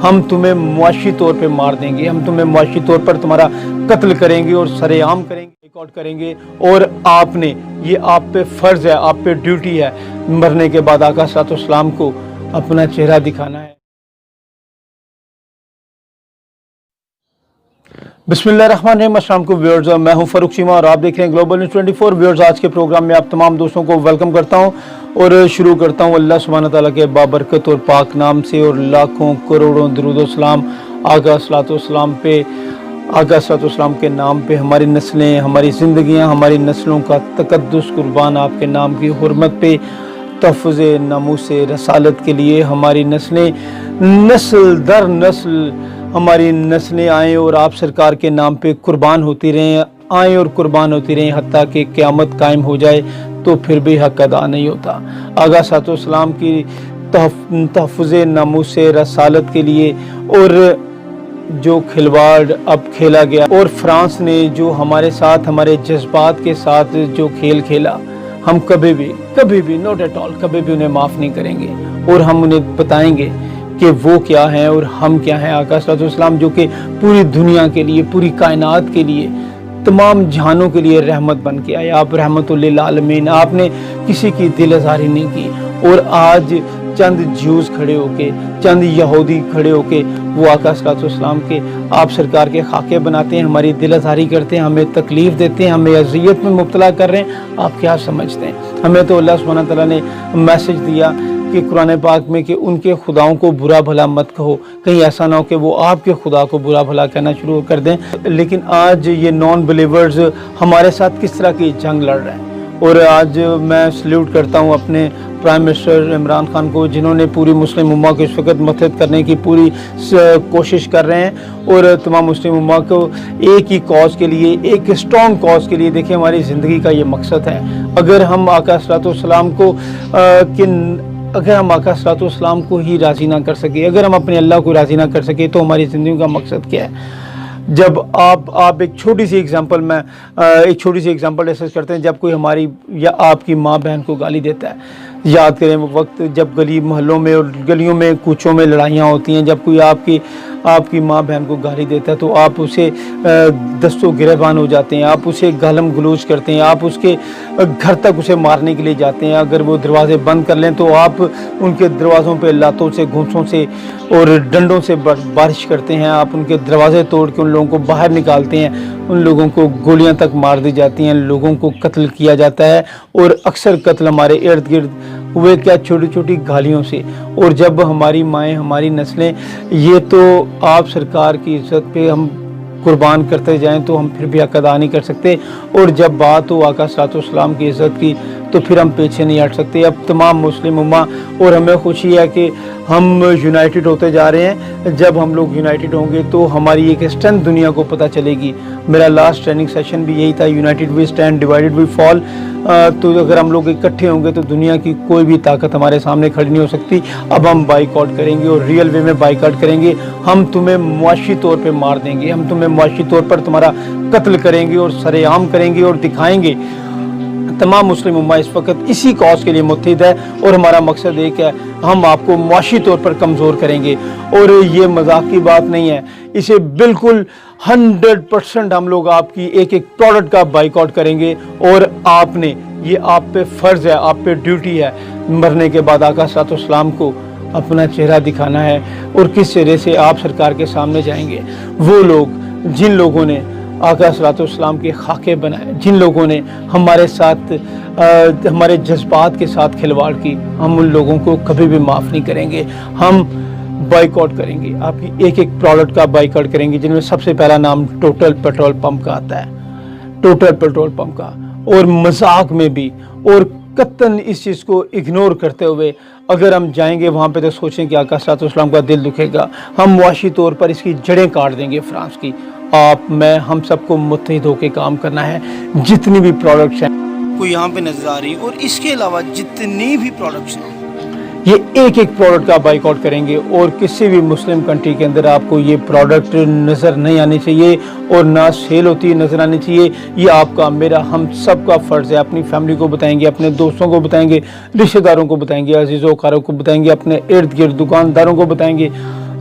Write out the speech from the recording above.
ہم تمہیں معاشی طور پہ مار دیں گے، ہم تمہیں معاشی طور پر تمہارا قتل کریں گے اور سرے عام کریں گے، بائیکاٹ کریں گے۔ اور آپ نے، یہ آپ پہ فرض ہے، آپ پہ ڈیوٹی ہے، مرنے کے بعد آقا صلی اللہ علیہ وسلم کو اپنا چہرہ دکھانا ہے۔ بسم اللہ الرحمن الرحیم۔ السلام علیکم ویورز، میں ہوں فاروق چیمہ اور آپ دیکھ رہے ہیں گلوبل نیوز 24۔ ویورز، آج کے پروگرام میں آپ تمام دوستوں کو ویلکم کرتا ہوں اور شروع کرتا ہوں اللہ سبحانہ تعالیٰ کے بابرکت اور پاک نام سے، اور لاکھوں کروڑوں درود و سلام آقا صلی اللہ علیہ وسلم پہ، آقا صلی اللہ علیہ وسلم کے نام پہ۔ ہماری نسلیں، ہماری زندگیاں، ہماری نسلوں کا تقدس قربان آپ کے نام کی حرمت پہ، تحفظ ناموس رسالت کے لیے ہماری نسلیں، نسل در نسل ہماری نسلیں آئیں اور آپ سرکار کے نام پہ قربان ہوتی رہیں، آئیں اور قربان ہوتی رہیں، حتیٰ کہ قیامت قائم ہو جائے تو پھر بھی حق ادا نہیں ہوتا۔ آقا صلی اللہ علیہ وسلم کی تحفظ ناموس رسالت کے لیے اور جو کھلواڑ اب کھیلا گیا، اور فرانس نے جو ہمارے ساتھ، ہمارے جذبات کے ساتھ جو کھیل کھیلا، ہم کبھی بھی نوٹ ایٹ آل کبھی بھی انہیں معاف نہیں کریں گے، اور ہم انہیں بتائیں گے کہ وہ کیا ہیں اور ہم کیا ہیں۔ آقا صلی اللہ علیہ وسلم جو کہ پوری دنیا کے لیے، پوری کائنات کے لیے، تمام جہانوں کے لیے رحمت بن کے آئے، آپ رحمت للعالمین، آپ نے کسی کی دل آزاری نہیں کی۔ اور آج چند جیوز کھڑے ہو کے، چند یہودی کھڑے ہو کے وہ آقا صلی اللہ علیہ وسلم کے، آپ سرکار کے خاکے بناتے ہیں، ہماری دل آزاری کرتے ہیں، ہمیں تکلیف دیتے ہیں، ہمیں اذیت میں مبتلا کر رہے ہیں۔ آپ کیا سمجھتے ہیں؟ ہمیں تو اللہ سبحانہ تعالیٰ نے میسج دیا کہ قرآن پاک میں کہ ان کے خداؤں کو برا بھلا مت کہو، کہیں ایسا نہ ہو کہ وہ آپ کے خدا کو برا بھلا کہنا شروع کر دیں۔ لیکن آج یہ نان بلیورز ہمارے ساتھ کس طرح کی جنگ لڑ رہے ہیں، اور آج میں سلیوٹ کرتا ہوں اپنے پرائم منسٹر عمران خان کو، جنہوں نے پوری مسلم امہ کو اس وقت متحد کرنے کی پوری کوشش کر رہے ہیں، اور تمام مسلم امہ کو ایک ہی کاز کے لیے، ایک اسٹرانگ کاز کے لیے۔ دیکھیں، ہماری زندگی کا یہ مقصد ہے۔ اگر ہم آقا صلی اللہ علیہ وسلم کو اگر ہم آقا صلی اللہ علیہ وسلم کو ہی راضی نہ کر سکے، اگر ہم اپنے اللہ کو راضی نہ کر سکے، تو ہماری زندگی کا مقصد کیا ہے؟ جب آپ ایک چھوٹی سی ایگزامپل ڈسکس کرتے ہیں، جب کوئی ہماری یا آپ کی ماں بہن کو گالی دیتا ہے، یاد کریں وہ وقت جب گلی محلوں میں اور گلیوں میں کوچوں میں لڑائیاں ہوتی ہیں، جب کوئی آپ کی ماں بہن کو گالی دیتا ہے تو آپ اسے دست و گریبان ہو جاتے ہیں، آپ اسے گالم گلوچ کرتے ہیں، آپ اس کے گھر تک اسے مارنے کے لیے جاتے ہیں۔ اگر وہ دروازے بند کر لیں تو آپ ان کے دروازوں پہ لاتوں سے، گھونسوں سے اور ڈنڈوں سے بارش کرتے ہیں، آپ ان کے دروازے توڑ کے ان لوگوں کو باہر نکالتے ہیں، ان لوگوں کو گولیاں تک مار دی جاتی ہیں، لوگوں کو قتل کیا جاتا ہے، اور اکثر قتل ہمارے ارد گرد ہوئے کیا، چھوٹی چھوٹی گالیوں سے۔ اور جب ہماری مائیں، ہماری نسلیں یہ تو آپ سرکار کی عزت پہ ہم قربان کرتے جائیں تو ہم پھر بھی حق ادا نہیں کر سکتے، اور جب بات ہو آقا صلی اللہ علیہ وسلم کی عزت کی تو پھر ہم پیچھے نہیں ہٹ سکتے۔ اب تمام مسلم امہ، اور ہمیں خوشی ہے کہ ہم یونائٹڈ ہوتے جا رہے ہیں۔ جب ہم لوگ یونائٹڈ ہوں گے تو ہماری ایک اسٹرینتھ دنیا کو پتہ چلے گی۔ میرا لاسٹ ٹریننگ سیشن بھی یہی تھا، یونائٹڈ وی اسٹینڈ، ڈیوائیڈڈ وی فال۔ تو اگر ہم لوگ اکٹھے ہوں گے تو دنیا کی کوئی بھی طاقت ہمارے سامنے کھڑی نہیں ہو سکتی۔ اب ہم بائیکاٹ کریں گے، اور ریئل وے میں بائیکاٹ کریں گے۔ ہم تمہیں معاشی طور پہ مار دیں گے، ہم تمہیں معاشی طور پر تمہارا قتل کریں گے اور سرے عام کریں گے اور دکھائیں گے۔ تمام مسلم امہ اس وقت اسی کاز کے لیے متحد ہے، اور ہمارا مقصد ایک ہے، ہم آپ کو معاشی طور پر کمزور کریں گے۔ اور یہ مذاق کی بات نہیں ہے، اسے بالکل 100% ہم لوگ آپ کی ایک ایک پروڈکٹ کا بائیکاٹ کریں گے، اور آپ نے، یہ آپ پہ فرض ہے، آپ پہ ڈیوٹی ہے، مرنے کے بعد آقا صلی اللہ علیہ وسلم کو اپنا چہرہ دکھانا ہے۔ اور کس چہرے سے آپ سرکار کے سامنے جائیں گے؟ وہ لوگ جن لوگوں نے آقا صلی اللہ علیہ وسلم کے خاکے بنائے، جن لوگوں نے ہمارے ساتھ، ہمارے جذبات کے ساتھ کھلواڑ کی، ہم ان لوگوں کو کبھی بھی معاف نہیں کریں گے۔ ہم بائیکاٹ کریں گے، آپ کی ایک ایک پروڈکٹ کا بائیکاٹ کریں گے، جن میں سب سے پہلا نام ٹوٹل پیٹرول پمپ کا آتا ہے، ٹوٹل پیٹرول پمپ کا۔ اور مذاق میں بھی، اور قطعاً اس چیز کو اگنور کرتے ہوئے اگر ہم جائیں گے وہاں پہ تو سوچیں کہ آقا صلی اللہ علیہ وسلم کا دل دکھے گا۔ ہم معاشی طور پر اس کی جڑیں کاٹ دیں گے فرانس کی۔ آپ، میں، ہم سب کو متحد ہو کے کام کرنا ہے۔ جتنی بھی پروڈکٹس ہیں کو یہاں پہ نظر آ رہی، اور اس کے علاوہ جتنی بھی پروڈکٹس ہیں، یہ ایک ایک پروڈکٹ کا بائیکاٹ کریں گے، اور کسی بھی مسلم کنٹری کے اندر آپ کو یہ پروڈکٹ نظر نہیں آنی چاہیے، اور نہ سیل ہوتی نظر آنی چاہیے۔ یہ آپ کا، میرا، ہم سب کا فرض ہے۔ اپنی فیملی کو بتائیں گے، اپنے دوستوں کو بتائیں گے، رشتہ داروں کو بتائیں گے، عزیز و اقارب کو بتائیں گے، اپنے ارد گرد دکانداروں کو بتائیں گے،